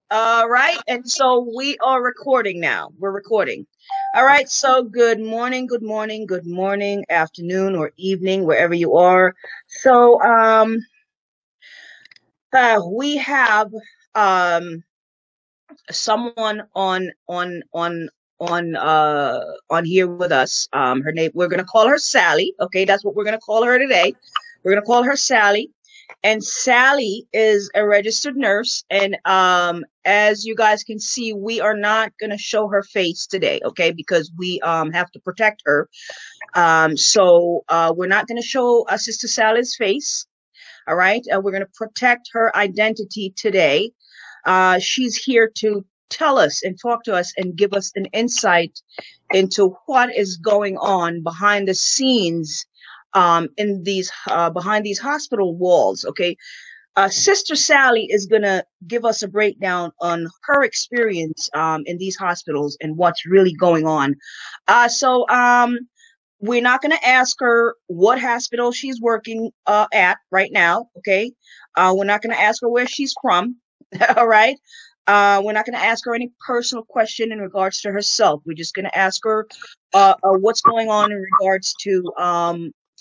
All right. And so we are recording now. We're recording. All right. So good morning, afternoon, or evening, wherever you are. So we have um someone on here with us. Her name, we're gonna call her Sally. Okay, that's what we're gonna call her today. We're gonna call her Sally. And Sally is a registered nurse. And as you guys can see, we are not gonna show her face today, okay, because we have to protect her. So we're not gonna show Sister Sally's face. All right. We're going to protect her identity today. She's here to tell us and talk to us and give us an insight into what is going on behind the scenes in these behind these hospital walls. Okay. Sister Sally is going to give us a breakdown on her experience in these hospitals and what's really going on. So we're not going to ask her what hospital she's working at right now. Okay. We're not going to ask her where she's from. All right. We're not going to ask her any personal question in regards to herself. We're just going to ask her what's going on in regards to,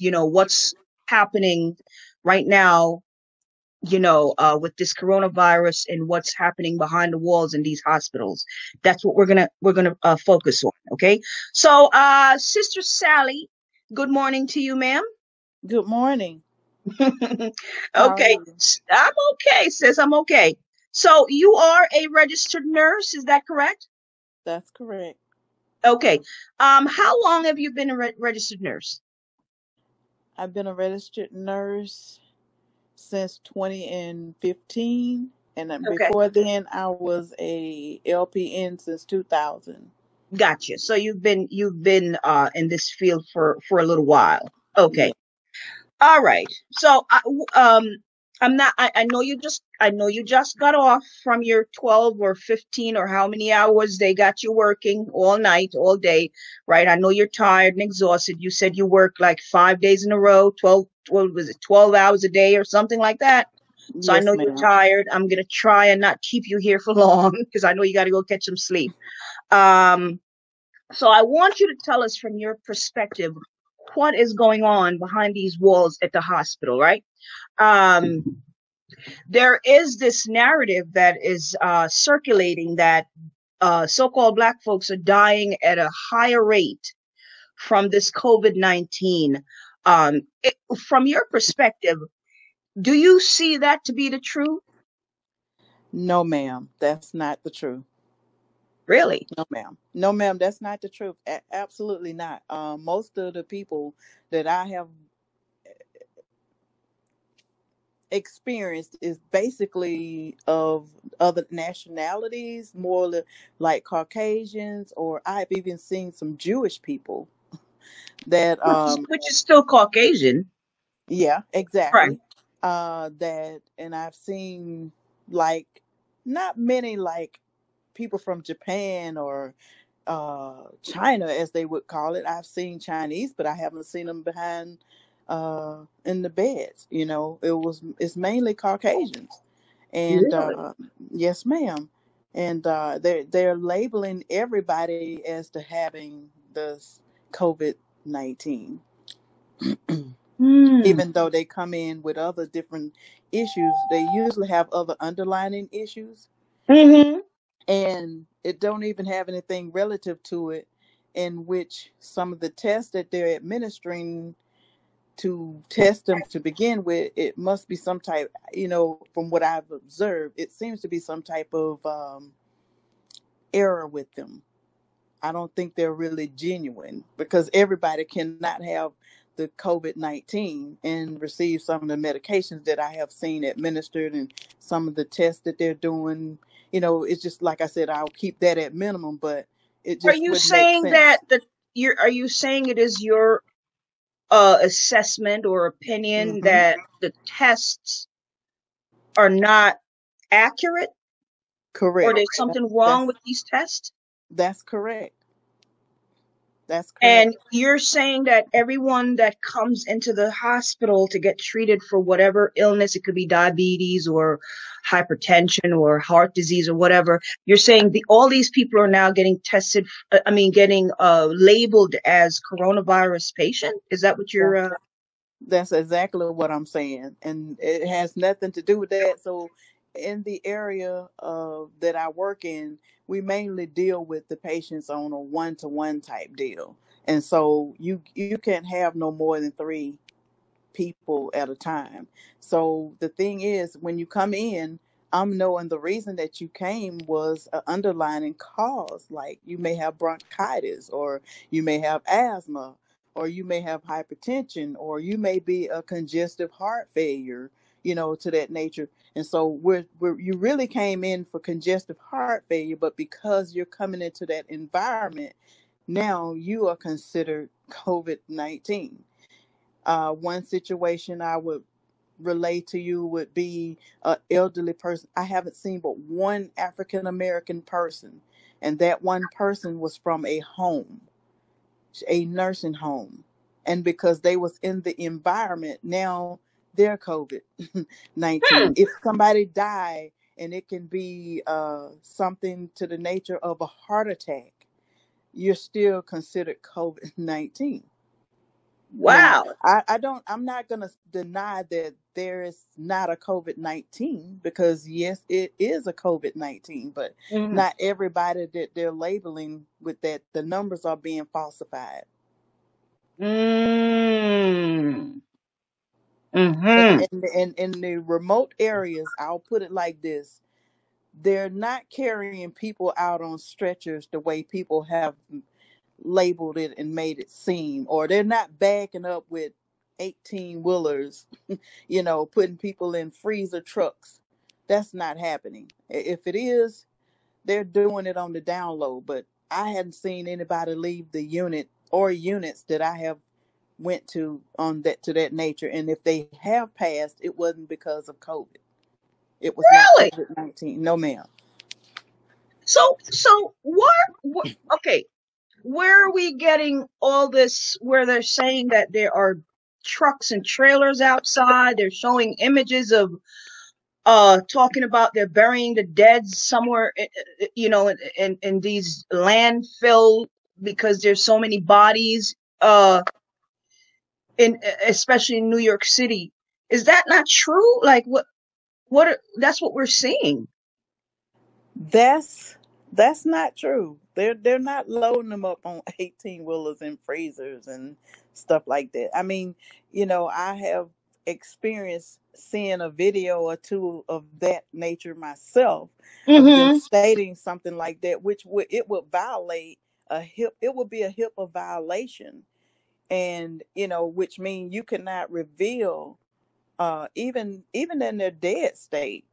what's happening right now, with this coronavirus and what's happening behind the walls in these hospitals. That's what we're gonna focus on. Okay. So, Sister Sally, good morning to you, ma'am. Good morning. How are Okay, you? I'm okay, sis. I'm okay. So you are a registered nurse, is that correct? That's correct. Okay. How long have you been a registered nurse? I've been a registered nurse since 2015, and then Okay, before then, I was a LPN since 2000. gotcha. So you've been in this field for a little while. Okay. Yeah. All right. So I'm not I know you just got off from your 12 or 15 or how many hours they got you working all night, all day, right? I know you're tired and exhausted. You said you work like 5 days in a row, 12 was it 12 hours a day or something like that? So I Yes, know you're ma'am. tired. I'm gonna try and not keep you here for long because I know you gotta go catch some sleep. Um, so I want you to tell us from your perspective what is going on behind these walls at the hospital, right? Um, there is this narrative that is circulating that so-called Black folks are dying at a higher rate from this COVID-19. From your perspective, do you see that to be the truth? No, ma'am. That's not the truth. Really? No, ma'am. No, ma'am. That's not the truth. Absolutely not. Most of the people that I have experienced is basically of other nationalities, like Caucasians, or I've even seen some Jewish people that Which is still Caucasian, yeah, right? exactly. That, and I've seen, like, not many, like, people from Japan or China, as they would call it. I've seen Chinese, but I haven't seen them behind in the beds. It's mainly Caucasians, and Really? yes, ma'am. And they're labeling everybody as to having this COVID-19, Hmm. even though they come in with other different issues. They usually have other underlining issues, Mm-hmm. and it don't even have anything relative to it, in which some of the tests that they're administering to test them to begin with, it must be some type, from what I've observed, it seems to be some type of error with them. I don't think they're really genuine, because everybody cannot have the COVID-19 and receive some of the medications that I have seen administered, and some of the tests that they're doing. It's just like I said, I'll keep that at minimum, but it Are just you wouldn't make saying that sense. are you saying it is your assessment or opinion Hmm. that the tests are not accurate, or Correct. there's something wrong That's with these tests? that's correct. That's correct. And you're saying that everyone that comes into the hospital to get treated for whatever illness, it could be diabetes or hypertension or heart disease or whatever, you're saying all these people are now getting tested, I mean, getting labeled as coronavirus patient? Is that what Yeah. you're That's exactly what I'm saying, and it has nothing to do with that. So, in the area that I work in, we mainly deal with the patients on a one-to-one type deal, and so you can't have no more than three people at a time. So the thing is, when you come in, I'm knowing the reason that you came was an underlying cause. Like you may have bronchitis, or you may have asthma, or you may have hypertension, or you may be a congestive heart failure, to that nature. And so you really came in for congestive heart failure, but because you're coming into that environment, now you are considered COVID-19. One situation I would relate to you would be an elderly person. I haven't seen but one African American person, and that one person was from a nursing home, and because they was in the environment, now they're COVID-19. hmm, If somebody died, and it can be something to the nature of a heart attack, you're still considered COVID-19. Now, wow. I'm not going to deny that there is not a COVID-19, because yes, it is a COVID-19, but Hmm. not everybody that they're labeling with that, the numbers are being falsified. Mm. And Hmm. in the remote areas, I'll put it like this: they're not carrying people out on stretchers the way people have labeled it and made it seem, or they're not backing up with 18 wheelers, putting people in freezer trucks. That's not happening. If it is, they're doing it on the down low, but I hadn't seen anybody leave the unit or units that I have went to on that to that nature. And if they have passed, it wasn't because of COVID. It was not Really? COVID-19. No, ma'am. So what, okay, where are we getting all this where they're saying that there are trucks and trailers outside? They're showing images of talking about they're burying the dead somewhere, in these landfill because there's so many bodies in especially in New York City. Is that not true? Like that's what we're seeing. That's that's not true. They're not loading them up on 18 wheelers and freezers and stuff like that. I mean, I have experienced seeing a video or two of that nature myself, of them Mm-hmm. stating something like that, which would violate it would be a HIPAA violation, and which means you cannot reveal even in their dead state,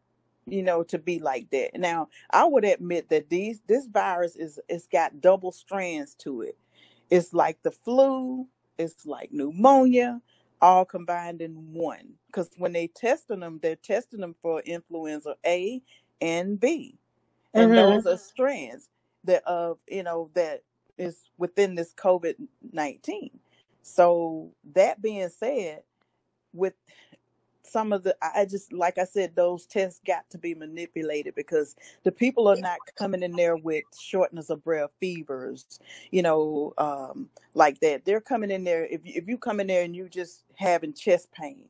to be like that. Now, I would admit that this virus is it's got double strands to it. It's like the flu, it's like pneumonia, all combined in one. Because when they're testing them for influenza A and B, and Mm-hmm. those are strands that is within this COVID-19. So that being said, with some of the I just like I said, those tests got to be manipulated, because the people are not coming in there with shortness of breath, fevers, like that. They're coming in there, if you come in there and you just having chest pain,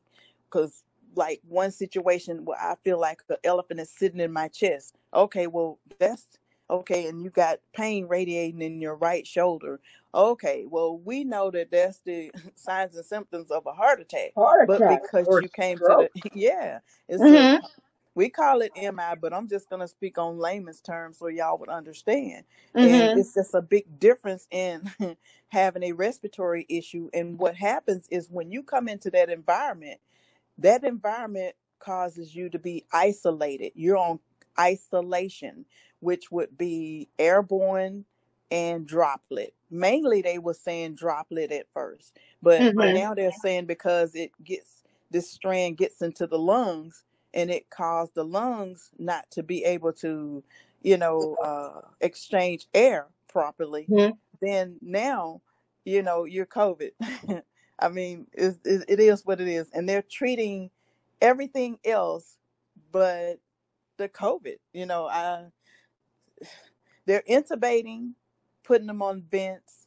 because like one situation where I feel like the elephant is sitting in my chest. Okay, well, that's okay, and you got pain radiating in your right shoulder. Okay, well, we know that that's the signs and symptoms of a heart attack. Heart But attack because or you came to the stroke. yeah, it's a Mm-hmm. we call it MI, but I'm just gonna speak on layman's terms so y'all would understand. And Mm-hmm. it's just a big difference in having a respiratory issue. And what happens is when you come into that environment causes you to be isolated. You're on isolation, which would be airborne and droplet. Mainly, they were saying droplet at first, but Mm-hmm. now they're saying because this strand gets into the lungs, and it caused the lungs not to be able to, exchange air properly. Mm-hmm. Then now you're COVID. I mean, it is what it is, and they're treating everything else but the COVID. They're intubating, putting them on vents,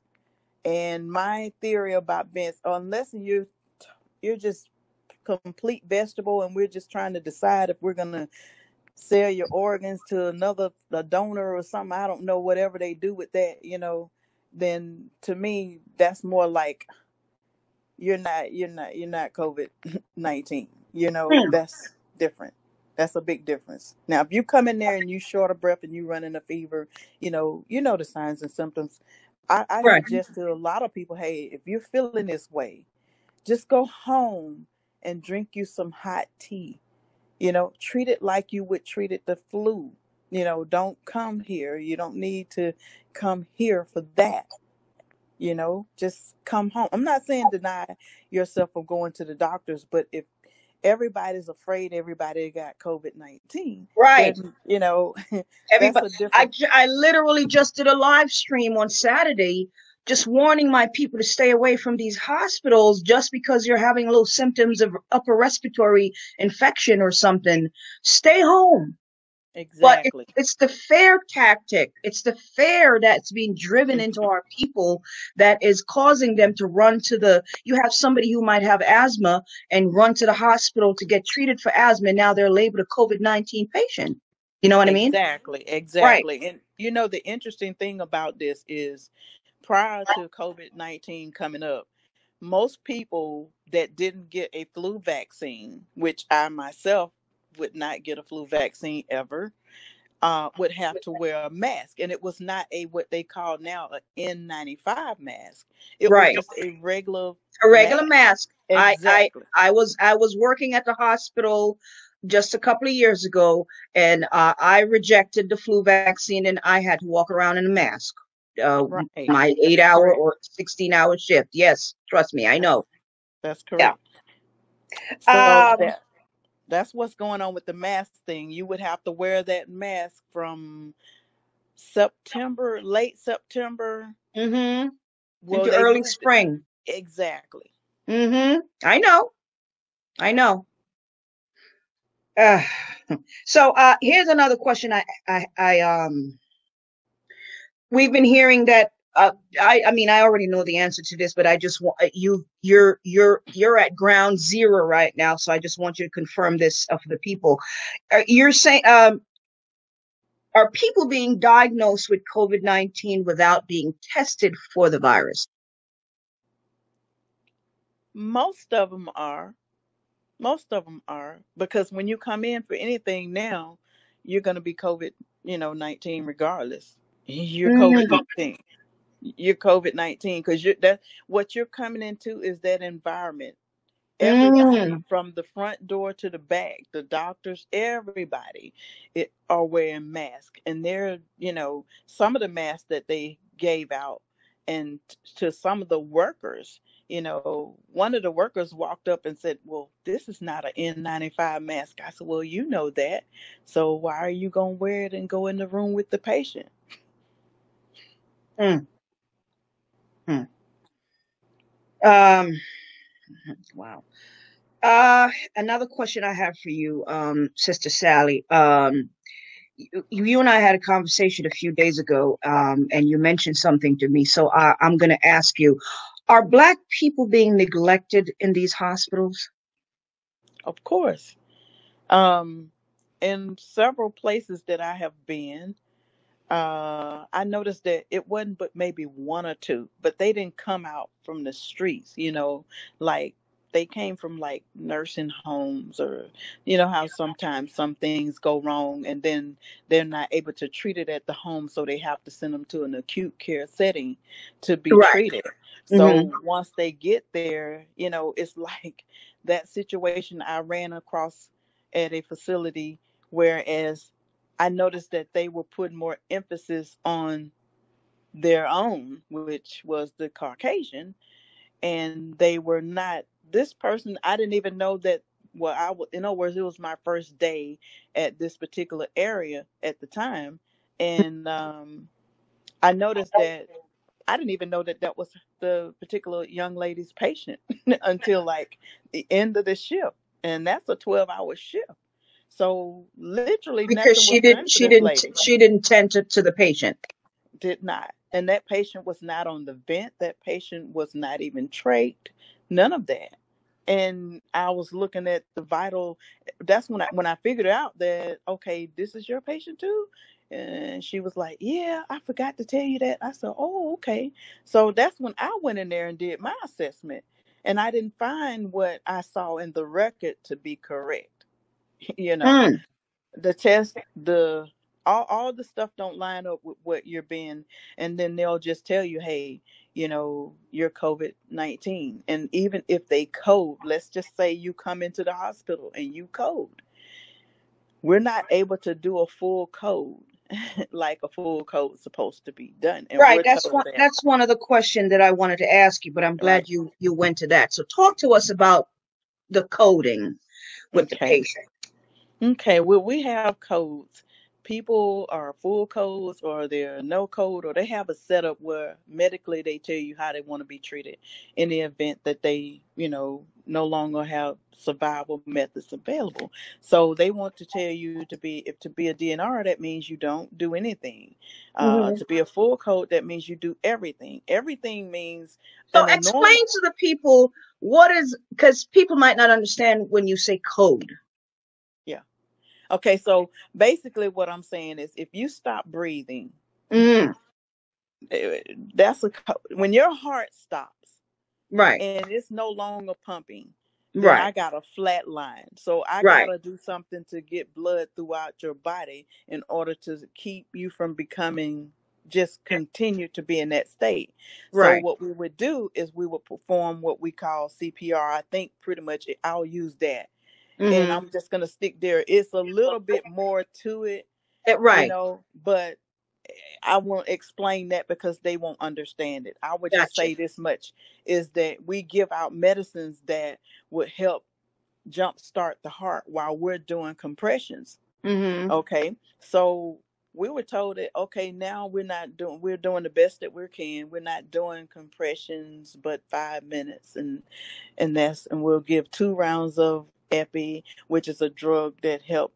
and my theory about vents, unless you're just complete vegetable, and we're just trying to decide if we're gonna sell your organs to another a donor or something. I don't know, whatever they do with that, then to me that's more like you're not COVID-19. Hmm. That's different. That's a big difference. Now, if you come in there and you short of breath and you running a fever, the signs and symptoms. I Right. suggest to a lot of people, hey, if you're feeling this way, just go home and drink you some hot tea. Treat it like you would treat it the flu. Don't come here. You don't need to come here for that. Just come home. I'm not saying deny yourself from going to the doctors, but if everybody's afraid everybody got COVID-19, Right. then that's Everybody, a different. I literally just did a live stream on Saturday, just warning my people to stay away from these hospitals just because you're having little symptoms of upper respiratory infection or something. Stay home. But Exactly. it's the fear tactic. It's the fear that's being driven into our people that is causing them to run to you have somebody who might have asthma and run to the hospital to get treated for asthma. And now they're labeled a COVID-19 patient. You know what I mean? Exactly, Right. exactly. And the interesting thing about this is, prior to COVID-19 coming up, most people that didn't get a flu vaccine, which I myself would not get a flu vaccine ever, would have to wear a mask. And it was not a what they call now an N95 mask. It was Right. just a regular A regular mask. mask. Exactly. I was working at the hospital just a couple of years ago, and I rejected the flu vaccine, and I had to walk around in a mask. Right. My That's 8 hour correct. or 16-hour shift. Yes, trust me, I That's know. that's Yeah. correct. So Um. that's what's going on with the mask thing. You would have to wear that mask from September, late September. Mm-hmm. Well, Into they early moved it. spring. Exactly. Mm-hmm. I know. I know. Uh, so here's another question. We've been hearing that. I mean, I already know the answer to this, but I just want you're at ground zero right now, so I just want you to confirm this for the people. You're saying, are people being diagnosed with COVID-19 without being tested for the virus? Most of them are. Most of them are, because when you come in for anything now, you're going to be COVID, 19 regardless. You're COVID Mm, 19. You're COVID 19 because that what you're coming into is that environment. Everybody mm, from the front door to the back, the doctors, everybody are wearing masks. And they're, some of the masks that they gave out, and to some of the workers, one of the workers walked up and said, well, this is not an N95 mask. I said, well, you know that. So why are you going to wear it and go in the room with the patient? mm, mm. Um, wow. Another question I have for you, Sister Sally. You and I had a conversation a few days ago, and you mentioned something to me. So I'm going to ask you, are Black people being neglected in these hospitals? Of course. Um, in several places that I have been, I noticed that it wasn't but maybe one or two, but they didn't come out from the streets, like they came from like nursing homes, or how sometimes some things go wrong and then they're not able to treat it at the home, so they have to send them to an acute care setting to be Right. treated. Mm-hmm. So once they get there, it's like that situation I ran across at a facility, whereas I noticed that they were putting more emphasis on their own, which was the Caucasian, and they were not. This person, I didn't even know that. Well, in other words, it was my first day at this particular area at the time, and I noticed that I didn't even know that that was the particular young lady's patient until like the end of the shift, and that's a 12-hour shift. So literally Because nothing was done for this lady. she didn't tend to the patient. Did not. And that patient was not on the vent. That patient was not even trached. None of that. And I was looking at the vital. That's when I figured out that, okay, this is your patient too. And she was like, "Yeah, I forgot to tell you that." I said, "Oh, okay." So that's when I went in there and did my assessment, and I didn't find what I saw in the record to be correct. You know, Mm. the test, the all the stuff don't line up with what you're being, and then they'll just tell you, hey, you're COVID-19. And even if they code, let's just say you come into the hospital and you code, we're not able to do a full code like a full code is supposed to be done, and Right. we're told that. That's one of the questions that I wanted to ask you, but I'm glad Right. you went to that. So talk to us about the coding with the Okay. patient. Okay, well, we have codes. People are full codes, or they're no code, or they have a setup where medically they tell you how they want to be treated in the event that they, no longer have survival methods available. So they want to tell you to be a DNR, that means you don't do anything. Hmm. To be a full code, that means you do everything. Everything means So in a normal. explain to the people what is, because people might not understand when you say code. Yeah. Okay, so basically what I'm saying is if you stop breathing, Mm. eh, when your heart stops Right. and it's no longer pumping, then Right. I got a flat line. So I got Right. to do something to get blood throughout your body in order to keep you from becoming, just continue to be in that state. So Right. what we would do is we would perform what we call CPR. I think pretty much I'll use that. And Hmm. I'm just going to stick there. It's a little bit more to it, Right. but I won't explain that because they won't understand it. I would just Gotcha. say this much is that we give out medicines that would help jumpstart the heart while we're doing compressions. Hmm. Okay. So we were told that, okay, now we're doing the best that we can. We're not doing compressions but 5 minutes, and we'll give 2 rounds of epi, which is a drug that helps,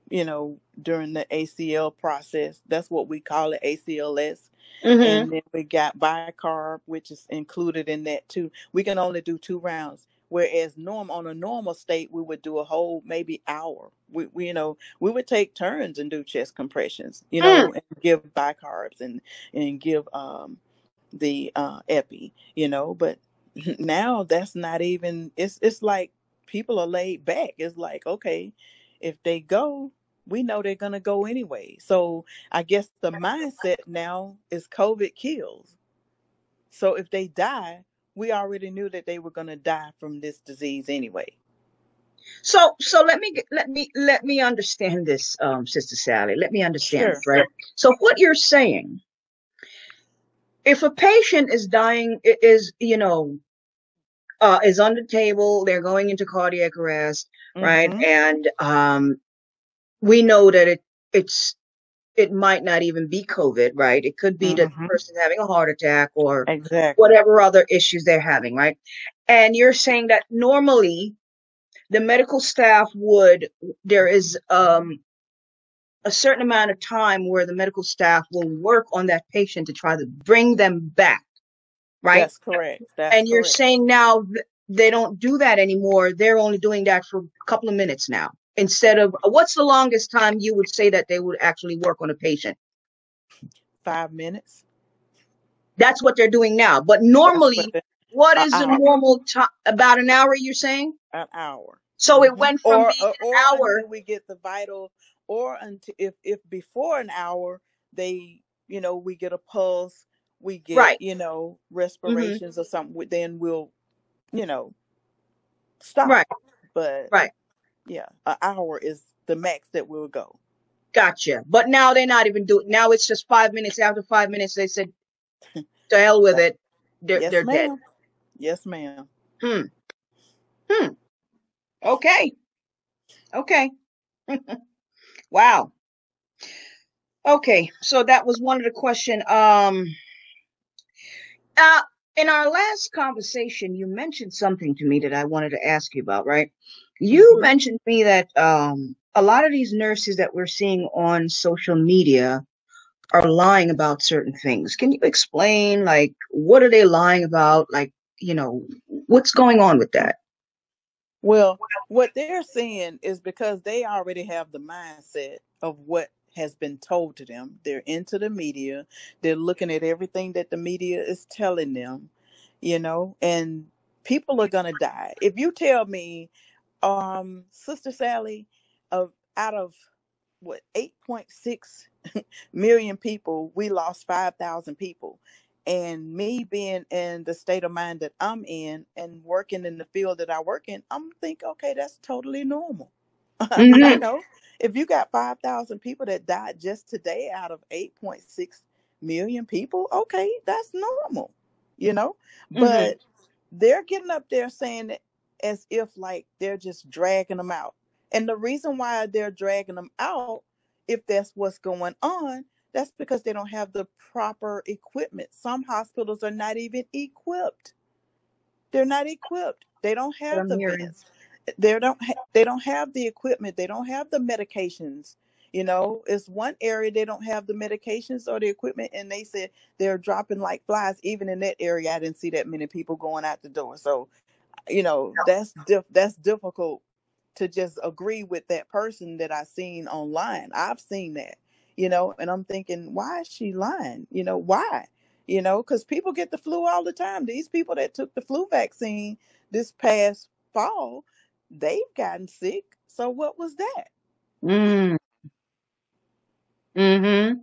during the ACL process. That's what we call it, ACLS. Hmm. And then we got bicarb, which is included in that too. We can only do 2 rounds. Whereas on a normal state, we would do a whole maybe hour. We would take turns and do chest compressions, Mm. and give bicarbs and give the epi, but now that's not even, it's like people are laid back. It's like, okay, if they go, we know they're gonna go anyway. So I guess the mindset now is COVID kills. So if they die, we already knew that they were gonna die from this disease anyway. So let me understand this, Sister Sally. Let me understand Sure. this, right? So what you're saying, if a patient is dying, is on the table, they're going into cardiac arrest, right? Mm-hmm. And we know that it might not even be COVID, right? It could be that the Mm-hmm. person's having a heart attack or Exactly. whatever other issues they're having, right? And you're saying that normally the medical staff there is a certain amount of time where the medical staff will work on that patient to try to bring them back, right? That's correct. That's And you're correct. saying now they don't do that anymore. They're only doing that for a couple of minutes now. Instead of, what's the longest time you would say that they would actually work on a patient? 5 minutes. That's what they're doing now. But That's what normally, what an is the hour. normal time? About an hour, you're saying? An hour. So it Hmm. went from or, being or an or hour. until we get the vital, or until, if before an hour they, we get a pulse, we get, Right. Hmm. respirations or something, then we'll, you know stop. Right. But Right. yeah, an hour is the max that we'll go. Gotcha. But now they're not even doing. Now it's just 5 minutes. After 5 minutes, they said, "To hell with That's, it. yes They're dead." ma'am. Yes ma'am. Hmm. Hmm. Okay. Okay. Wow. Okay. So that was one of the question. Uh, in our last conversation, you mentioned something to me that I wanted to ask you about, right? You Hmm. mentioned to me that a lot of these nurses that we're seeing on social media are lying about certain things. Can you explain, like, what are they lying about? Like, what's going on with that? Well, what they're saying is because they already have the mindset of what has been told to them. They're into the media. They're looking at everything that the media is telling them, and people are gonna die. If you tell me, Sister Sally, of out of what 8.6 million people, we lost 5,000 people. And me being in the state of mind that I'm in and working in the field that I work in, I'm thinking, okay, that's totally normal. Mm-hmm. If you got 5,000 people that died just today out of 8.6 million people, okay, that's normal, you know? Mm-hmm. But they're getting up there saying it as if like they're just dragging them out. And the reason why they're dragging them out, if that's what's going on, that's because they don't have the proper equipment. Some hospitals are not even equipped. They're not equipped. They don't What have I'm the hearing. vents. They don't have the equipment. They don't have the medications. It's one area they don't have the medications or the equipment, and they said they're dropping like flies. Even in that area, I didn't see that many people going out the door. So that's difficult to just agree with that person that I seen online. I've seen that, and I'm thinking, why is she lying? Why? Because people get the flu all the time. These people that took the flu vaccine this past fall, they've gotten sick. So what was that? Mm. Mm-hmm.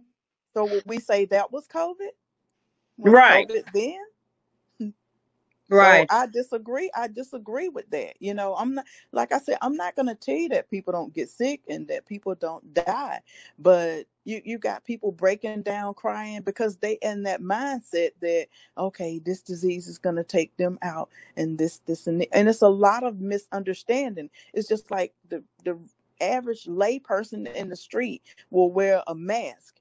So would we say that was COVID? Was Right. COVID then? So Right. I disagree. I disagree with that. I'm not, like I said, I'm not going to tell you that people don't get sick and that people don't die, but you got people breaking down crying because they in that mindset that, okay, this disease is going to take them out, and this and it's a lot of misunderstanding. It's just like the average lay person in the street will wear a mask,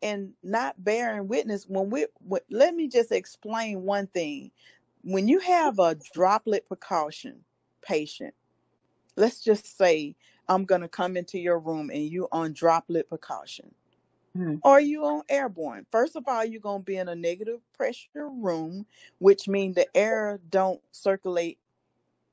and not bearing witness let me just explain one thing. When you have a droplet precaution patient, let's just say I'm going to come into your room and you on droplet precaution, Mm. or you on airborne. First of all, you're going to be in a negative pressure room, which means the air don't circulate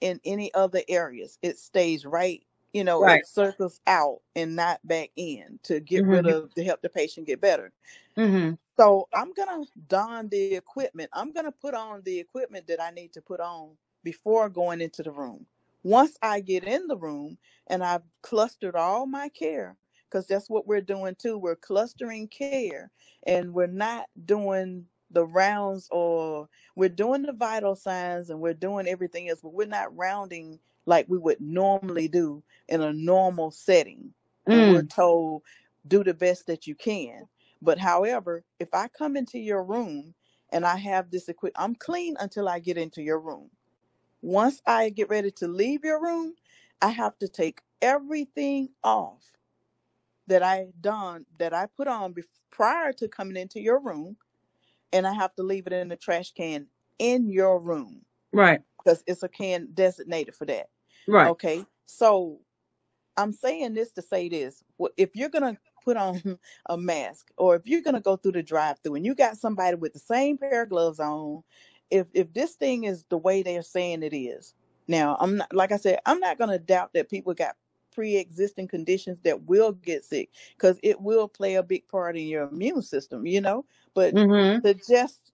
in any other areas. It stays right, Right. it circles out and not back in to get rid Mm-hmm. of to help the patient get better. Mm-hmm. So I'm gonna don the equipment. I'm gonna put on the equipment that I need to put on before going into the room. Once I get in the room and I've clustered all my care, because that's what we're doing too. We're clustering care, and we're not doing the rounds, or we're doing the vital signs and we're doing everything else, but we're not rounding like we would normally do in a normal setting when we're Mm. told do the best that you can. But however, if I come into your room and I have this equipment, I'm clean until I get into your room. Once I get ready to leave your room, I have to take everything off that I put on prior to coming into your room, and I have to leave it in the trash can in your room Right. because it's a can designated for that. Right. Okay, so I'm saying this to say this. If you're going to put on a mask, or if you're going to go through the drive-through and you got somebody with the same pair of gloves on, if this thing is the way they're saying it is. Now, I'm not, like I said, I'm not going to doubt that people got pre-existing conditions that will get sick, because it will play a big part in your immune system, but Mm-hmm. to just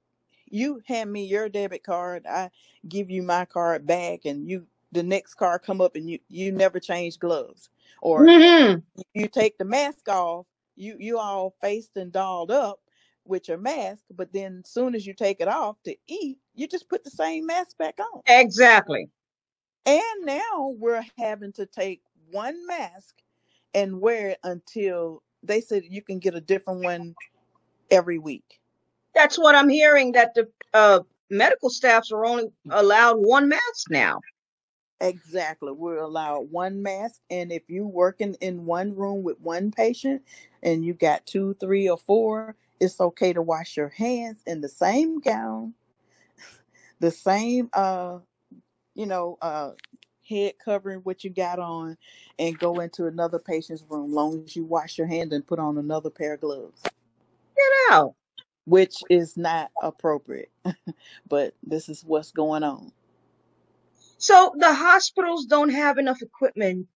you hand me your debit card, I give you my card back, and the next car come up and you never change gloves, or Mm-hmm. you take the mask off, you all faced and dolled up with your mask, but then as soon as you take it off to eat, you just put the same mask back on. Exactly. And now we're having to take one mask and wear it until they said you can get a different one every week. That's what I'm hearing, that the medical staffs are only allowed one mask now. Exactly. We're allowed one mask. And if you working in one room with one patient and you got two, three, or four, It's okay to wash your hands in the same gown, the same you know, head covering what you got on, and go into another patient's room. Long as you wash your hands and put on another pair of gloves, Get out. which is not appropriate. But this is what's going on. So the hospitals don't have enough equipment.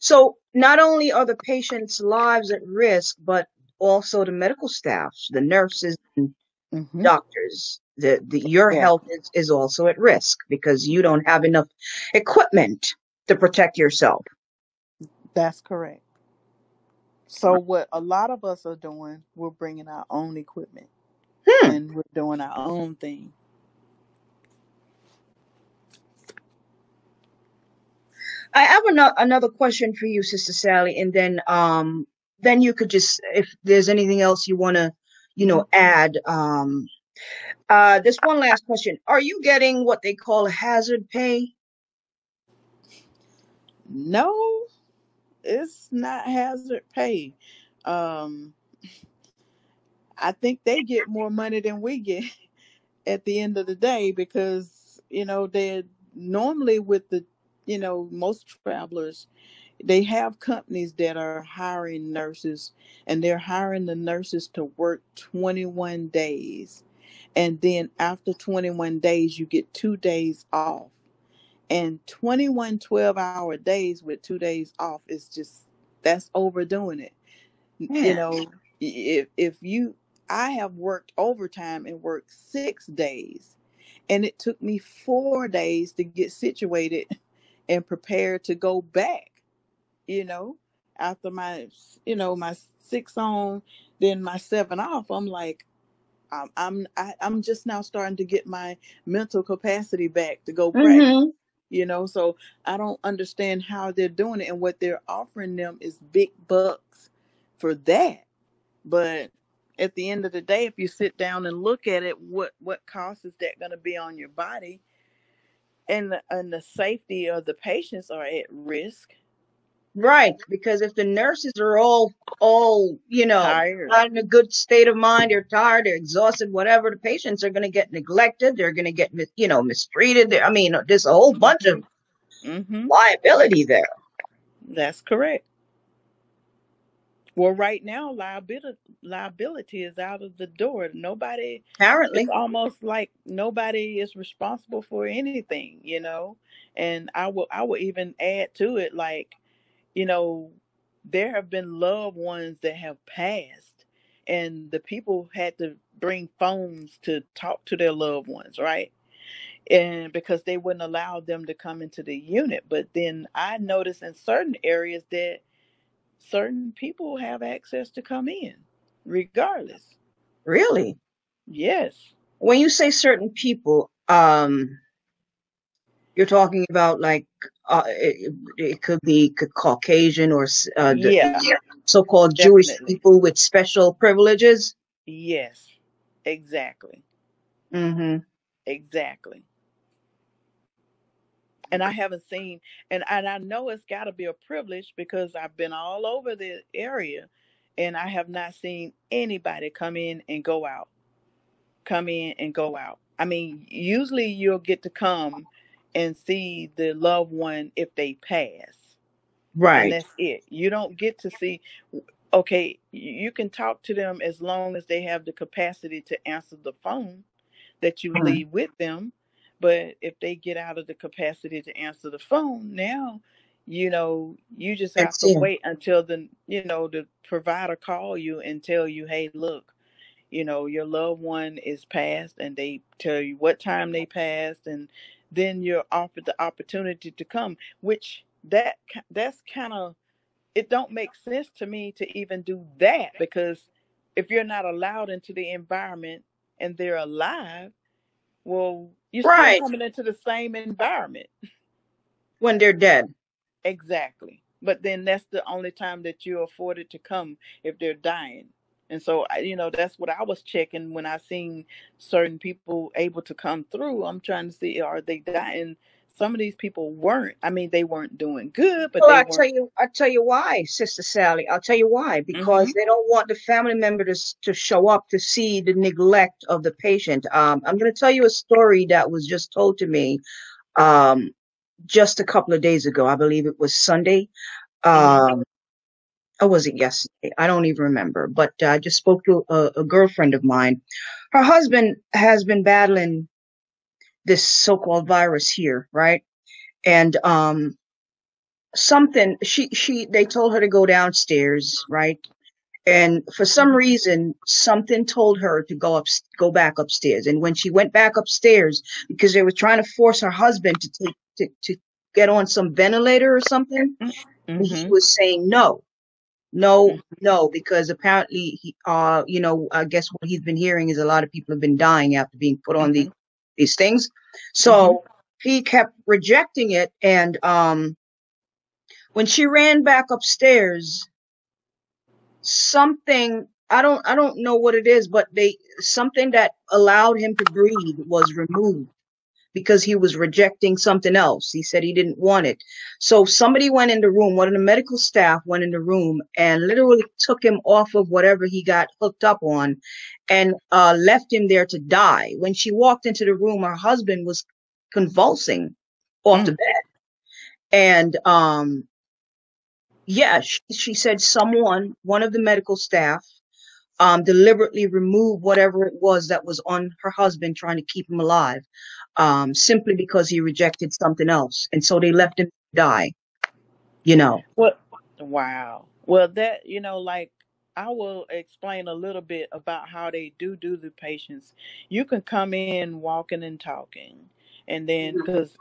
So not only are the patients' lives at risk, but also the medical staff, the nurses and Hmm. doctors. Your Yeah, health is also at risk because you don't have enough equipment to protect yourself. that's correct. So what a lot of us are doing, we're bringing our own equipment Hmm. and we're doing our own thing. I have another question for you, Sister Sally, and then you could just, if there's anything else you want to, Hmm. add. This one last question: are you getting what they call hazard pay? No, it's not hazard pay. Um, I think they get more money than we get at the end of the day, because they're normally with the most travelers, they have companies that are hiring nurses, and they're hiring the nurses to work 21 days, and then after 21 days you get 2 days off. And 21 12-hour days with 2 days off is just, that's overdoing it. you Man, know if you I have worked overtime and worked 6 days, and it took me 4 days to get situated and prepared to go back, you know after my 6 on, then my 7 off. I'm like, I'm just now starting to get my mental capacity back to go practice. mm-hmm. So I don't understand how they're doing it, and what they're offering them is big bucks for that. But at the end of the day, if you sit down and look at it, what cost is that going to be on your body? And the safety of the patients are at risk. Right, because if the nurses are all Tired. not in a good state of mind, they're tired, they're exhausted, whatever, the patients are going to get neglected, they're going to get mistreated. I mean, there's a whole bunch of Mm-hmm. liability there. That's correct. Well, right now, liability is out of the door. Nobody. It's Apparently, almost like nobody is responsible for anything, And I will even add to it, like, you know, there have been loved ones that have passed, and the people had to bring phones to talk to their loved ones, right? And because they wouldn't allow them to come into the unit. But then I noticed in certain areas that certain people have access to come in regardless. really. Yes. When you say certain people, you're talking about like it could be Caucasian or the Yeah, so-called Jewish definitely. people with special privileges. Yes. Exactly. Mm-hmm. Exactly. And I Okay. haven't seen, and I know it's got to be a privilege because I've been all over the area, and I have not seen anybody come in and go out. Come in and go out. I mean, usually you'll get to come and see the loved one if they pass, and Right. that's it. You don't get to see. Okay, you can talk to them as long as they have the capacity to answer the phone that you Mhm. leave with them. But if they get out of the capacity to answer the phone, now, you just have That's to it. wait until the provider call you and tell you, hey, look, your loved one is passed, and they tell you what time they passed, and then you're offered the opportunity to come, which that's kind of, it don't make sense to me to even do that, because if you're not allowed into the environment and they're alive, well, you're still Right. coming into the same environment. When they're dead. Exactly. But then that's the only time that you're afforded to come if they're dying. And so, that's what I was checking when I seen certain people able to come through. I'm trying to see, are they dying some of these people weren't. I mean, they weren't doing good, but Well, they weren't. I tell you why, Sister Sally. I'll tell you why. Because Hmm. they don't want the family member to show up to see the neglect of the patient. I'm going to tell you a story that was just told to me um, just a couple of days ago. I believe it was Sunday. Hmm. Um, or was it yesterday? I don't even remember. But I just spoke to a girlfriend of mine. Her husband has been battling this so-called virus here, right? And something she they told her to go downstairs, right? And for some reason something told her to go back upstairs. And when she went back upstairs, because they were trying to force her husband to take to get on some ventilator or something, and he Hmm. was saying no, no, no, because apparently he you know, I guess what he's been hearing is a lot of people have been dying after being put on Hmm. these things. Hmm. So he kept rejecting it. And when she ran back upstairs, something, I don't know what it is, but they something that allowed him to breathe was removed because he was rejecting something else. He said he didn't want it. So somebody went in the room, one of the medical staff went in the room and literally took him off of whatever he got hooked up on and left him there to die. When she walked into the room, her husband was convulsing off the Mm. bed. And yeah, she said someone, one of the medical staff, deliberately removed whatever it was that was on her husband trying to keep him alive, simply because he rejected something else. And so they left him to die, you know. What? Wow. Well, that, like, I will explain a little bit about how they do the patients. You can come in walking and talking, and then Mhm. because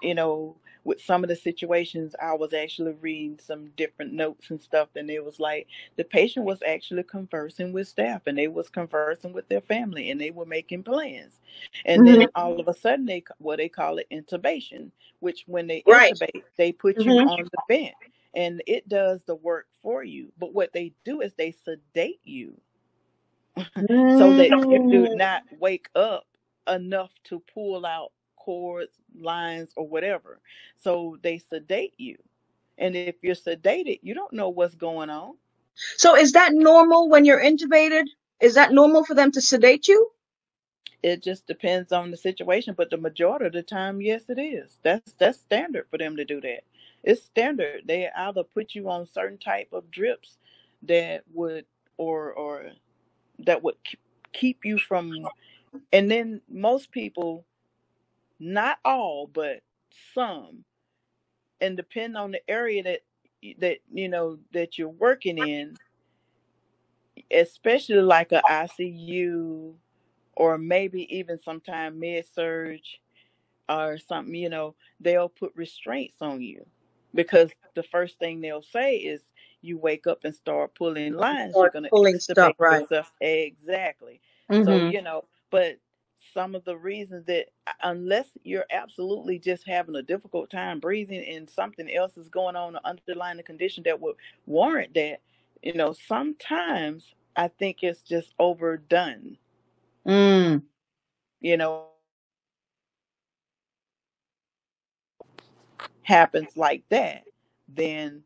with some of the situations, I was actually reading some different notes and stuff, and it was like the patient was actually conversing with staff, and they was conversing with their family, and they were making plans, and then Mhm. all of a sudden they what they call it intubation, which when they Right. intubate, they put you Hmm. on the vent and it does the work for you. But what they do is they sedate you so that you do Mm. not wake up enough to pull out cords, lines, or whatever. So they sedate you. And if you're sedated, you don't know what's going on. So is that normal when you're intubated? Is that normal for them to sedate you? It just depends on the situation, but the majority of the time, yes, it is. That's standard for them to do that. It's standard. They either put you on certain type of drips that would or that would keep you from, and then most people, not all but some, and depending on the area that you're working in, especially like a ICU or maybe even sometime med surge or something, they'll put restraints on you because the first thing they'll say is you wake up and start pulling lines, you're Start going to pulling stuff, extubate right? yourself. Exactly. So, Hmm. but some of the reasons that, unless you're absolutely just having a difficult time breathing and something else is going on, an underlying condition that would warrant that, sometimes I think it's just overdone, Mm. you know, happens like that, then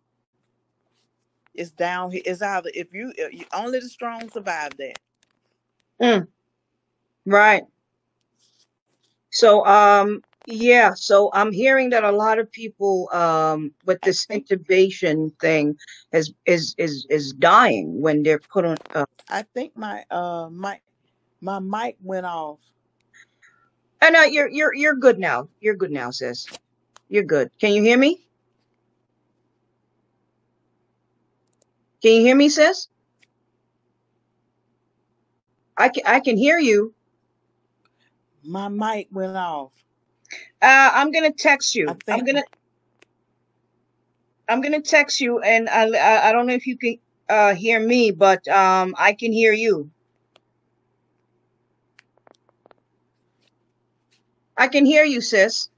it's down. It's either if only the strong survive that. Mm. Right. So, yeah, so I'm hearing that a lot of people with I this think intubation thing is dying when they're put on I think my mic went off. and you're good now. You're good now, sis. You're good. Can you hear me? Can you hear me, sis? I can hear you. My mic went off. I'm gonna text I you. think I'm gonna text you, and I don't know if you can hear me, but I can hear you. I can hear you, sis.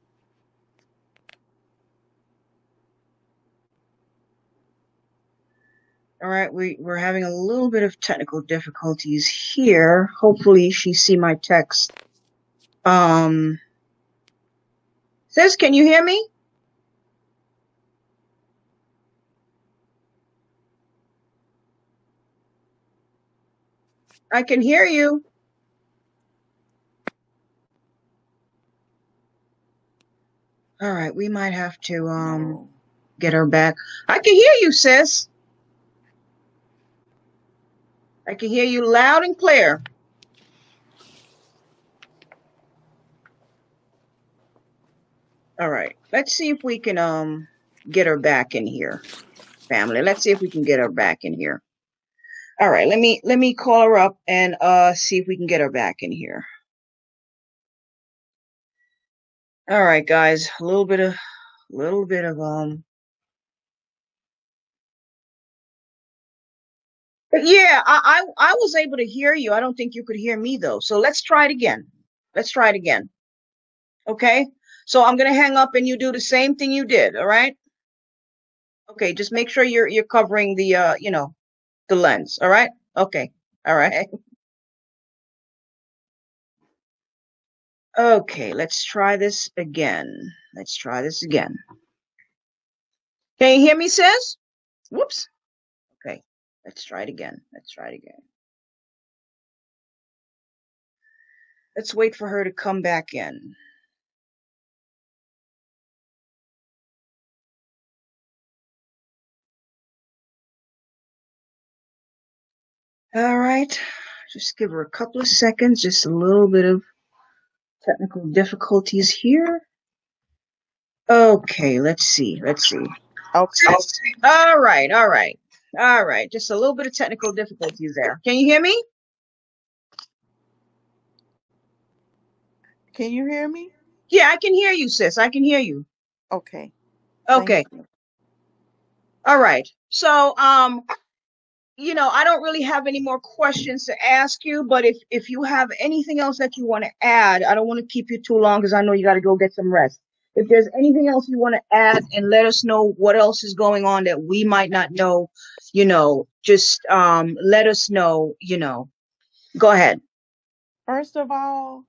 All right, we're having a little bit of technical difficulties here. Hopefully she see my text. Um, sis, can you hear me? I can hear you. All right, we might have to No. get her back. I can hear you, sis. I can hear you loud and clear. All right, let's see if we can get her back in here, family. Let's see if we can get her back in here. All right, let me call her up and see if we can get her back in here. All right, guys, a little bit of. Yeah, I was able to hear you. I don't think you could hear me though. So let's try it again. Let's try it again. Okay. So I'm gonna hang up and you do the same thing you did. All right. Okay. Just make sure you're covering the the lens. All right. Okay. All right. Okay. Let's try this again. Let's try this again. Can you hear me, sis? Whoops. Okay. Let's try it again. Let's try it again. Let's wait for her to come back in. All right. Just give her a couple of seconds, just a little bit of technical difficulties here. Okay, let's see. Let's see. Okay. All right, all right. All right. Just a little bit of technical difficulties there. Can you hear me? Can you hear me? Yeah, I can hear you, sis. I can hear you. Okay. Thank Okay. you. All right. So, I don't really have any more questions to ask you, but if you have anything else that you want to add, I don't want to keep you too long because I know you got to go get some rest. If there's anything else you want to add and let us know what else is going on that we might not know, just let us know, Go ahead. First of all,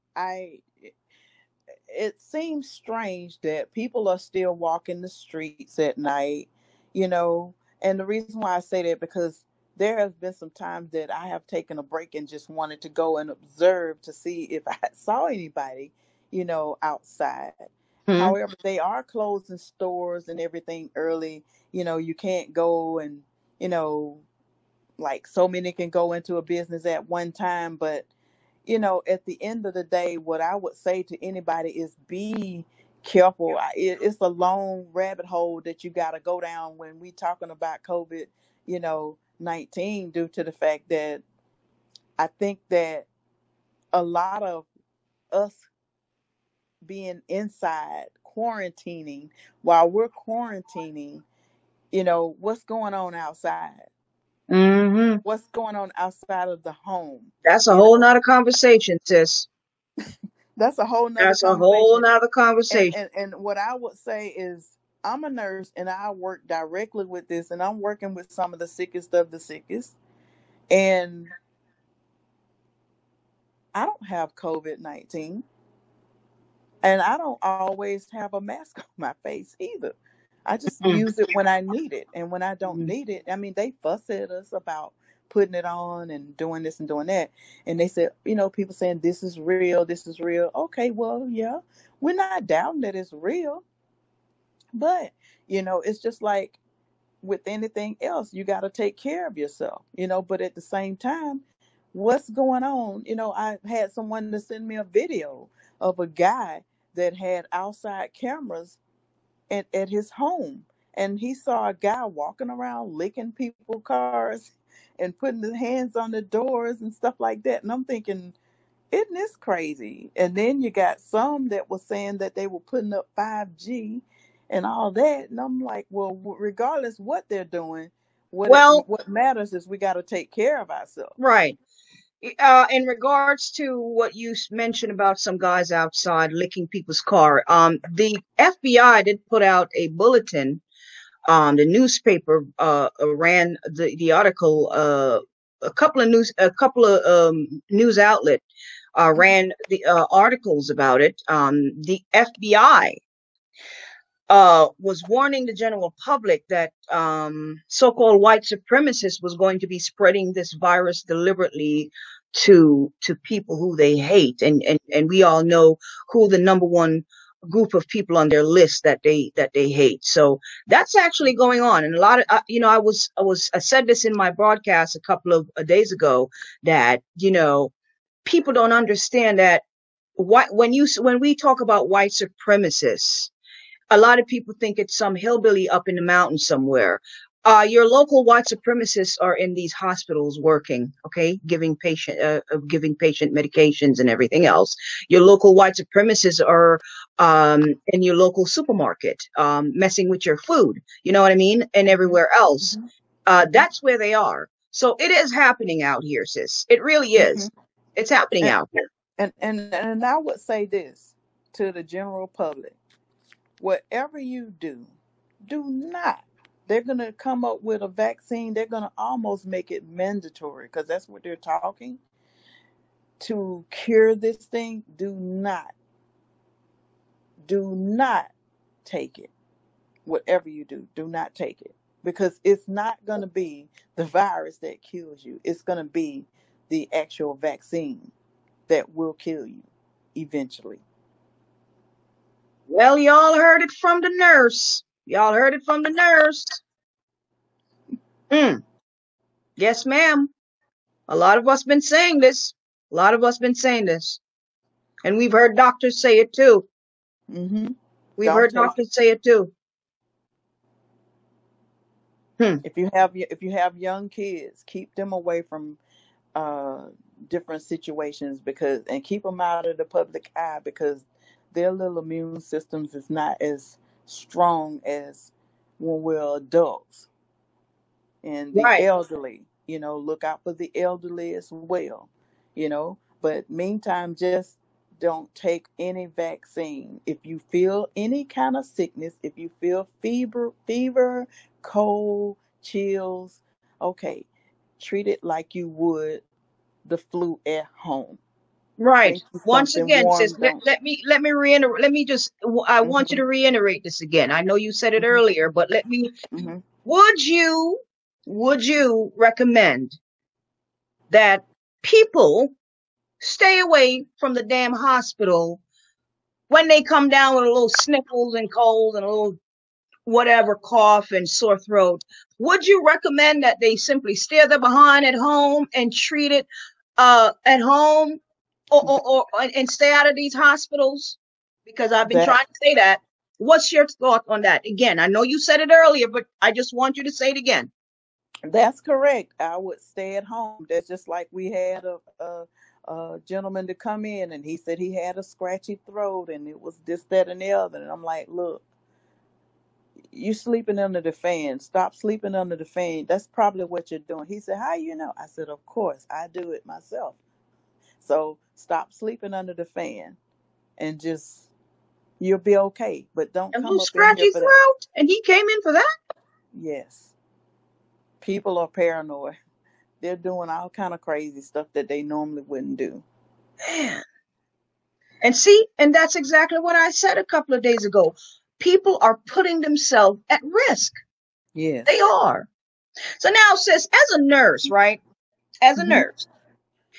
it seems strange that people are still walking the streets at night, you know. And the reason why I say that, because there have been some times that I have taken a break and just wanted to go and observe to see if I saw anybody, outside. Hmm. However, they are closing stores and everything early. You can't go and, you know, like so many can go into a business at one time, but at the end of the day, what I would say to anybody is be careful. It's a long rabbit hole that you got to go down when we talking about COVID, 19, due to the fact that I think that a lot of us being inside quarantining, while we're quarantining, what's going on outside? Hmm. What's going on outside of the home? That's a You whole know, nother conversation, sis. that's a whole nother That's a whole conversation. nother and, conversation. and and what I would say is, I'm a nurse and I work directly with this, and I'm working with some of the sickest of the sickest, and I don't have COVID-19, and I don't always have a mask on my face either. I just Mm. use it when I need it, and when I don't Mhm. need it, I mean, they fuss at us about putting it on and doing this and doing that, and they said, people saying this is real, this is real. Okay, well, yeah, we're not doubting that it's real, but it's just like with anything else, you got to take care of yourself, but at the same time, what's going on? I had someone to send me a video of a guy that had outside cameras at his home, and he saw a guy walking around licking people cars and putting his hands on the doors and stuff like that. And I'm thinking, isn't this crazy? And then you got some that were saying that they were putting up 5G and all that. And I'm like, well, regardless what they're doing, Well, what matters is we got to take care of ourselves. right. In regards to what you mentioned about some guys outside licking people's car, the FBI did put out a bulletin. The newspaper ran the article. A couple of news outlet ran the articles about it. The FBI was warning the general public that so-called white supremacists was going to be spreading this virus deliberately to people who they hate, and we all know who the number one group of people on their list that they hate. So that's actually going on, and a lot of I said this in my broadcast a couple of days ago, that people don't understand that when we talk about white supremacists, a lot of people think it's some hillbilly up in the mountains somewhere. Your local white supremacists are in these hospitals working, okay, giving patient medications and everything else. Your local white supremacists are in your local supermarket, messing with your food. You know what I mean? And everywhere else. That's where they are. So it is happening out here, sis. It really is. It's happening And, out here. and I would say this to the general public: whatever you do, do not. They're going to come up with a vaccine. They're going to almost make it mandatory, because that's what they're talking, to cure this thing. Do not take it. Whatever you do, do not take it, because it's not going to be the virus that kills you. It's going to be the actual vaccine that will kill you eventually. Well, y'all heard it from the nurse. Y'all heard it from the nurse. Yes, ma'am. A lot of us been saying this. A lot of us been saying this. And we've heard doctors say it too. We've heard doctors say it too. If you have young kids, keep them away from different situations, and keep them out of the public eye, because their little immune systems is not as strong as when we're adults. And the elderly, look out for the elderly as well, but meantime, just don't take any vaccine. If you feel any kind of sickness, if you feel fever, cold, chills, okay, treat it like you would the flu at home. Right. Once again, sis, let me reiterate. I want you to reiterate this again. I know you said it earlier, but let me. Would you recommend that people stay away from the damn hospital when they come down with a little sniffles and colds and a little whatever, cough and sore throat? Would you recommend that they simply stay their behind at home and treat it at home, or and stay out of these hospitals? Because I've been trying to say that. What's your thought on that? Again, I know you said it earlier, but I just want you to say it again. That's correct. I would stay at home. That's just like we had a gentleman to come in, and he said he had a scratchy throat, and it was this, that, and the other. And I'm like, look, you sleeping under the fan. Stop sleeping under the fan. That's probably what you're doing. He said, how you know? I said, of course, I do it myself. So stop sleeping under the fan, and just, you'll be okay. But don't come up in here for that. And he came in for that? Yes. People are paranoid. They're doing all kind of crazy stuff that they normally wouldn't do. Man. And see, and that's exactly what I said a couple of days ago. People are putting themselves at risk. Yes. They are. So now, sis, as a nurse, right? As a nurse.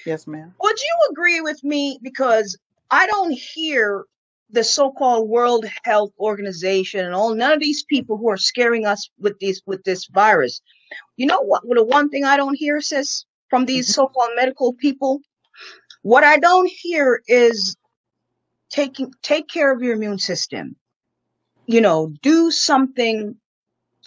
Yes, ma'am. Would you agree with me? Because I don't hear the so-called World Health Organization and none of these people who are scaring us with this virus. You know what? The one thing I don't hear, sis, from these so-called medical people, what I don't hear is take care of your immune system. Do something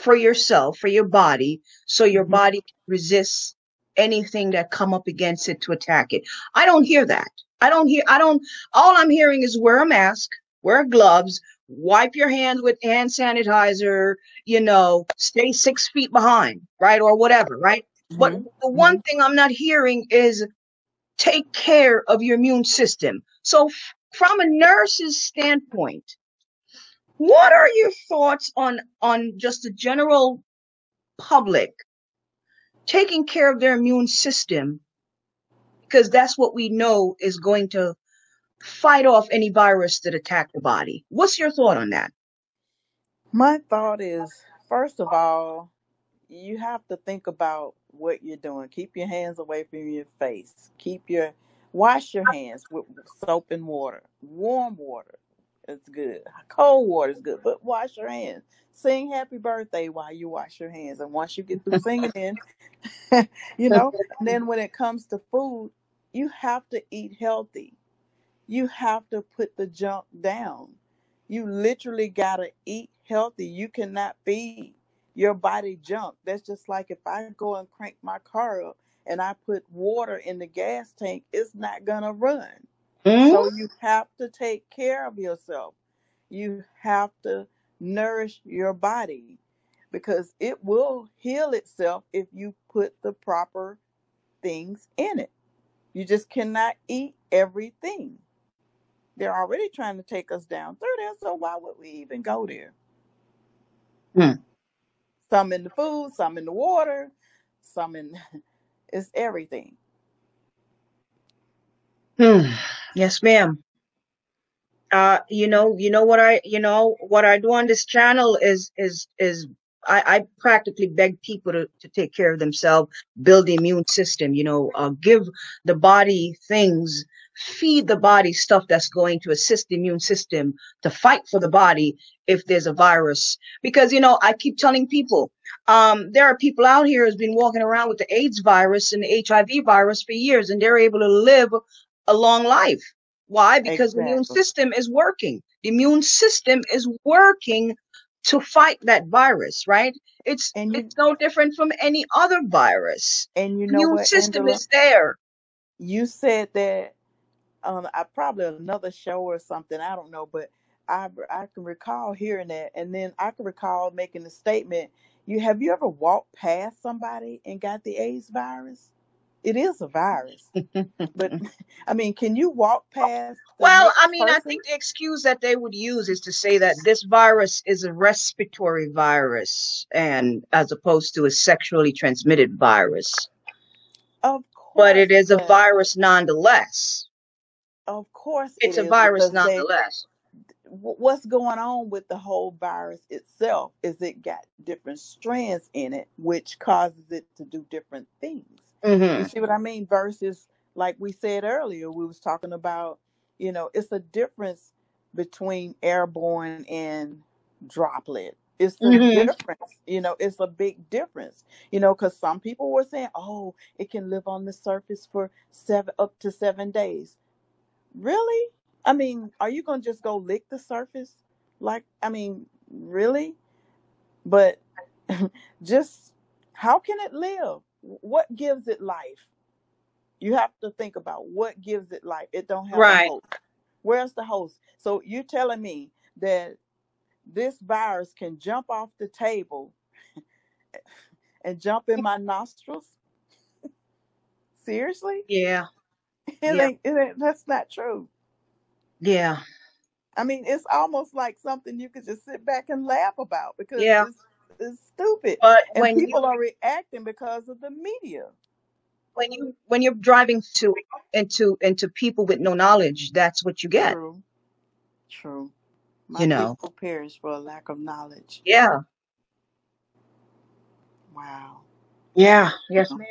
for yourself, for your body, so your body resists anything that come up against it to attack it. I don't hear that. All I'm hearing is wear a mask, wear gloves, wipe your hands with hand sanitizer, stay 6 feet behind, right? Or whatever, right? But the one thing I'm not hearing is take care of your immune system. So from a nurse's standpoint, what are your thoughts on just the general public taking care of their immune system? Because that's what we know is going to fight off any virus that attack the body. What's your thought on that? My thought is, first of all, you have to think about what you're doing. Keep your hands away from your face. Wash your hands with soap and water. Warm water is good. Cold water is good, but wash your hands. Sing happy birthday while you wash your hands. And once you get through singing in, and then when it comes to food, you have to eat healthy. You have to put the junk down. You literally got to eat healthy. You cannot feed your body junk. That's just like if I go and crank my car up and I put water in the gas tank, it's not going to run. So you have to take care of yourself. You have to nourish your body because it will heal itself if you put the proper things in it. You just cannot eat everything. They're already trying to take us down through there, so why would we even go there? Some in the food, some in the water, some in it's everything. Yes, ma'am. What I do on this channel is I practically beg people to take care of themselves, build the immune system, give the body things, feed the body stuff that's going to assist the immune system to fight for the body if there's a virus. Because, I keep telling people, there are people out here who's been walking around with the AIDS virus and the HIV virus for years, and they're able to live a long life. Why? Because the immune Exactly. system is working. The immune system is working to fight that virus, right? It's And it's no different from any other virus. you The know immune what, system Angela? is there. You said that I probably another show or something. I don't know, but I can recall hearing that, and then I can recall making the statement. Have you ever walked past somebody and got the AIDS virus? It is a virus, but I mean, can you walk past the Well, I next mean, I person? think the excuse that they would use is to say that this virus is a respiratory virus and as opposed to a sexually transmitted virus. Of But course, it is a but virus nonetheless. of course it It's a is virus because nonetheless. what's going on with the whole virus itself is it got different strands in it, which causes it to do different things. You Mm-hmm. see what I mean? Versus, like we said earlier, we was talking about, it's a difference between airborne and droplet. It's a Mm-hmm. difference, it's a big difference, because some people were saying, oh, it can live on the surface for up to 7 days. Really? I mean, are you going to just go lick the surface? Like, I mean, really? But just how can it live? What gives it life? You have to think about what gives it life. It don't have a Right. host. Where's the host? So you're telling me that this virus can jump off the table and jump in my nostrils? Seriously? Yeah. It Yeah. ain't, it ain't, that's not true. Yeah. I mean, it's almost like something you could just sit back and laugh about because Yeah. it's stupid. But And people are reacting because of the media. when you're driving to into people with no knowledge, that's what you get. True, true. My You know. people perish for a lack of knowledge. Yeah. Wow. Yeah. Yes, ma'am.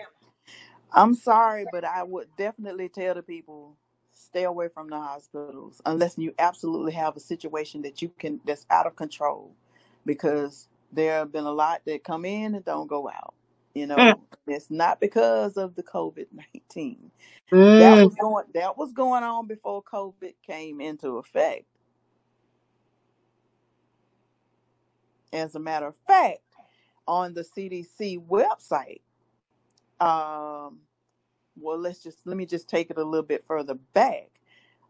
I'm sorry, but I would definitely tell the people stay away from the hospitals unless you absolutely have a situation that's out of control, because there have been a lot that come in and don't go out. Mm. It's not because of the COVID-19. That Mm. was going on before COVID came into effect. As a matter of fact, on the CDC website, um, well, let me just take it a little bit further back.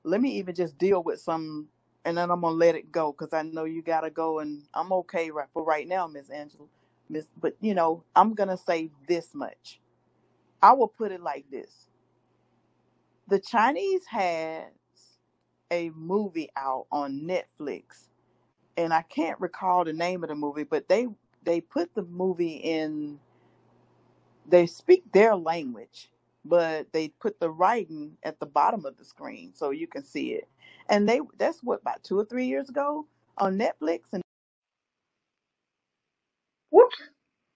Let me even just deal with some, and then I'm gonna let it go because I know you gotta go, and I'm okay for right now, Miss Angela. But I'm gonna say this much. I will put it like this: the Chinese had a movie out on Netflix, and I can't recall the name of the movie, but they put the movie in. They speak their language, but they put the writing at the bottom of the screen so you can see it. And that's what, about 2 or 3 years ago on Netflix. And Whoops.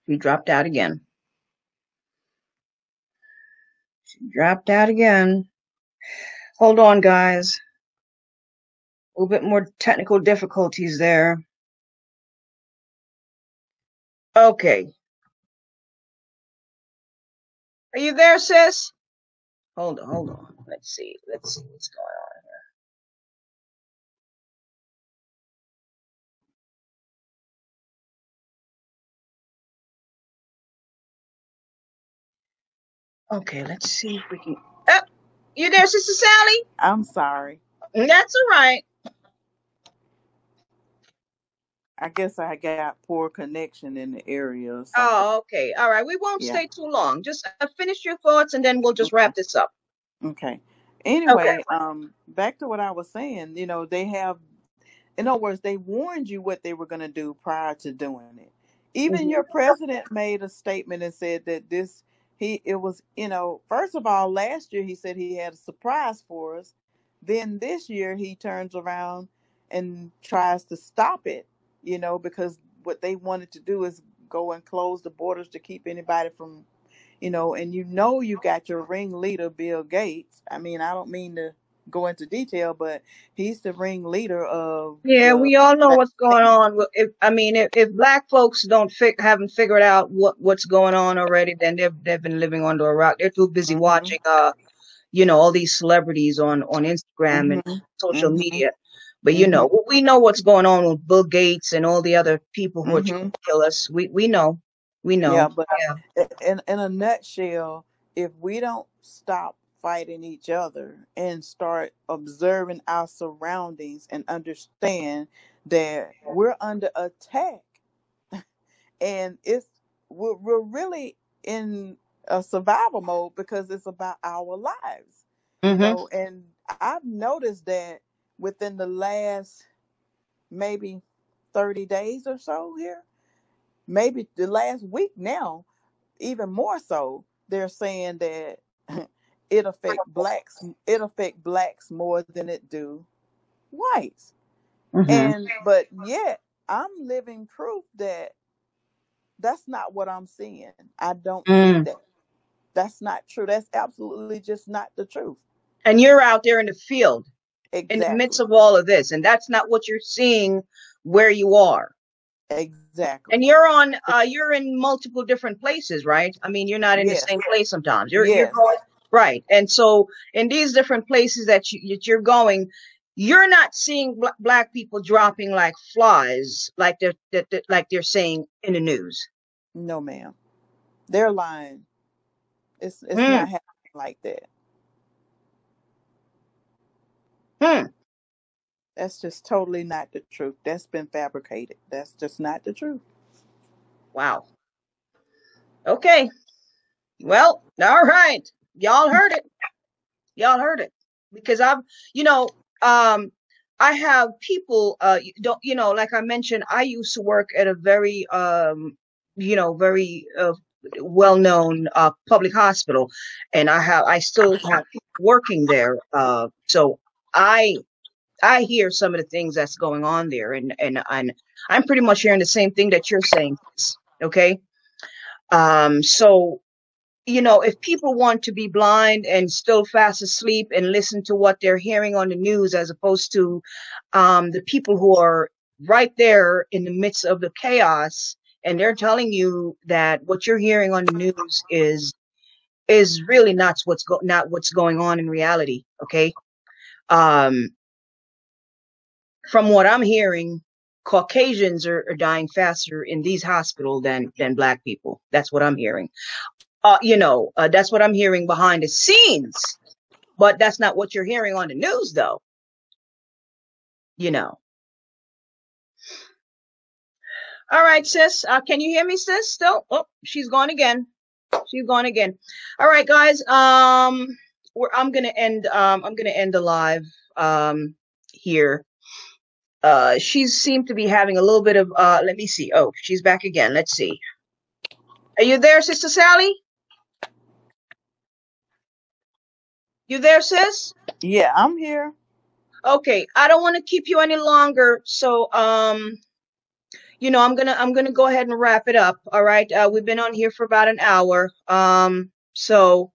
She dropped out again. She dropped out again. Hold on, guys. A little bit more technical difficulties there. Okay. Are you there, sis? Hold on, hold on. Let's see. Let's see what's going on here. Okay, let's see if we can. Oh, you there, Sister Sally? I'm sorry. That's all right. I guess I got poor connection in the area or something. Oh, okay. All right. We won't Yeah. stay too long. Just finish your thoughts and then we'll just wrap this up. Okay. Okay. Anyway, back to what I was saying, they have, in other words, they warned you what they were going to do prior to doing it. Even Mhm. your president made a statement and said that it was, first of all, last year he said he had a surprise for us. Then this year he turns around and tries to stop it, because what they wanted to do is go and close the borders to keep anybody from, and you got your ringleader, Bill Gates. I mean, I don't mean to go into detail, but he's the ringleader of Yeah, the we all know what's going vaccine. on. If black folks haven't figured out what's going on already, then they've been living under a rock. They're too busy Mhm. watching all these celebrities on Instagram and Mhm. social Mhm. media. But Mhm. we know what's going on with Bill Gates and all the other people who are trying Mhm. to kill us. We know. We Yeah, know. but Yeah. in a nutshell, if we don't stop fighting each other and start observing our surroundings and understand that we're under attack, and we're really in a survival mode because it's about our lives, Mm-hmm. and I've noticed that within the last maybe 30 days or so here, maybe the last week now, even more so, they're saying that it affect blacks more than it do whites. Mm-hmm. And but yet I'm living proof that that's not what I'm seeing. I don't see Mm. that. That's not true. That's absolutely just not the truth. And you're out there in the field in the midst Exactly. of all of this, and that's not what you're seeing where you are. Exactly. And you're in multiple different places, right? I mean, you're not in the Yes. same place sometimes. You're Yes. going right. And so in these different places that you're going, you're not seeing black people dropping like flies, like they're saying in the news. No, ma'am. They're lying. It's Hmm. not happening like that. Hmm. That's just totally not the truth. That's been fabricated. That's just not the truth. Wow. Okay. Well, all right. Y'all heard it. Y'all heard it. Because you know, um, I have people, don't, like I mentioned, I used to work at a very, very well-known public hospital, and I still have people working there. So I, I hear some of the things that's going on there, and I'm pretty much hearing the same thing that you're saying. Okay. So if people want to be blind and still fast asleep and listen to what they're hearing on the news as opposed to the people who are right there in the midst of the chaos, and they're telling you that what you're hearing on the news is really not what's going on in reality. Okay. um from what I'm hearing, Caucasians are dying faster in these hospitals than black people. That's what I'm hearing. That's what I'm hearing behind the scenes, but that's not what you're hearing on the news, though. You know. All right, sis. Can you hear me, sis? Still? Oh, she's gone again. She's gone again. All right, guys. I'm gonna end. I'm gonna end the live. Here. She seemed to be having a little bit of. Let me see. Oh, she's back again. Let's see. Are you there, Sister Sally? You there, sis? Yeah, I'm here. Okay. I don't want to keep you any longer. So, I'm gonna go ahead and wrap it up. All right. We've been on here for about an hour. So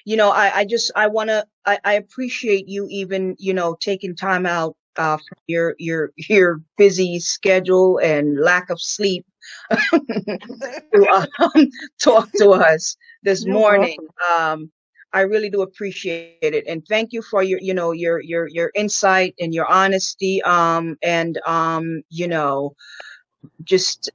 I appreciate you even, taking time out from your busy schedule and lack of sleep to talk to us this You're morning. welcome. I really do appreciate it, and thank you for your insight and your honesty. Just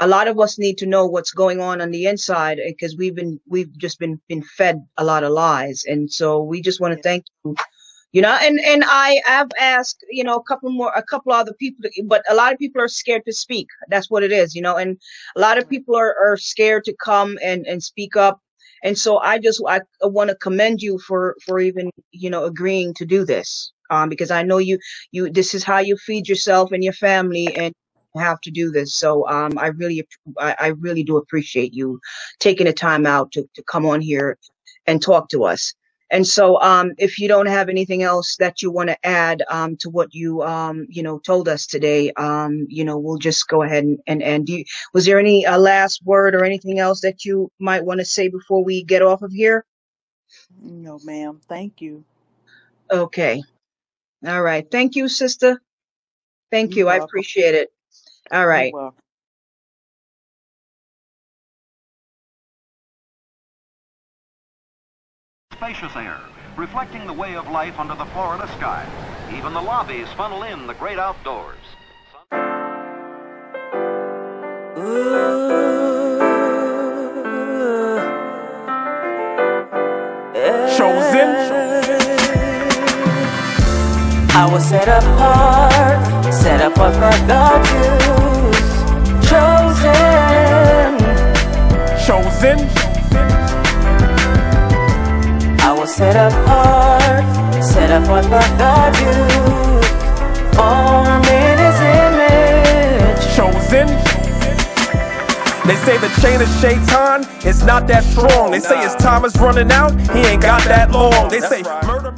a lot of us need to know what's going on the inside, because we've just been fed a lot of lies, and so we just want to Yeah. thank you. And I have asked, a couple other people, but a lot of people are scared to speak. That's what it is, and a lot of Right. people are scared to come and speak up. And so I want to commend you for even, agreeing to do this. Because I know this is how you feed yourself and your family, and you have to do this. So, I really do appreciate you taking the time out to come on here and talk to us. And so, if you don't have anything else that you want to add to what you told us today, we'll just go ahead and was there any last word or anything else that you might want to say before we get off of here? No, ma'am. Thank you. Okay. All right. Thank you, sister. Thank You're you. I welcome. appreciate it. All You're right. welcome. Spacious air, reflecting the way of life under the Florida sky. Even the lobbies funnel in the great outdoors. Chosen. I was set apart for God's use. Chosen. Chosen. I was set apart for God's use. Formed in His image. Chosen. They say the chain of Shaitan is not that strong. They say his time is running out, he ain't got that long. They say murder.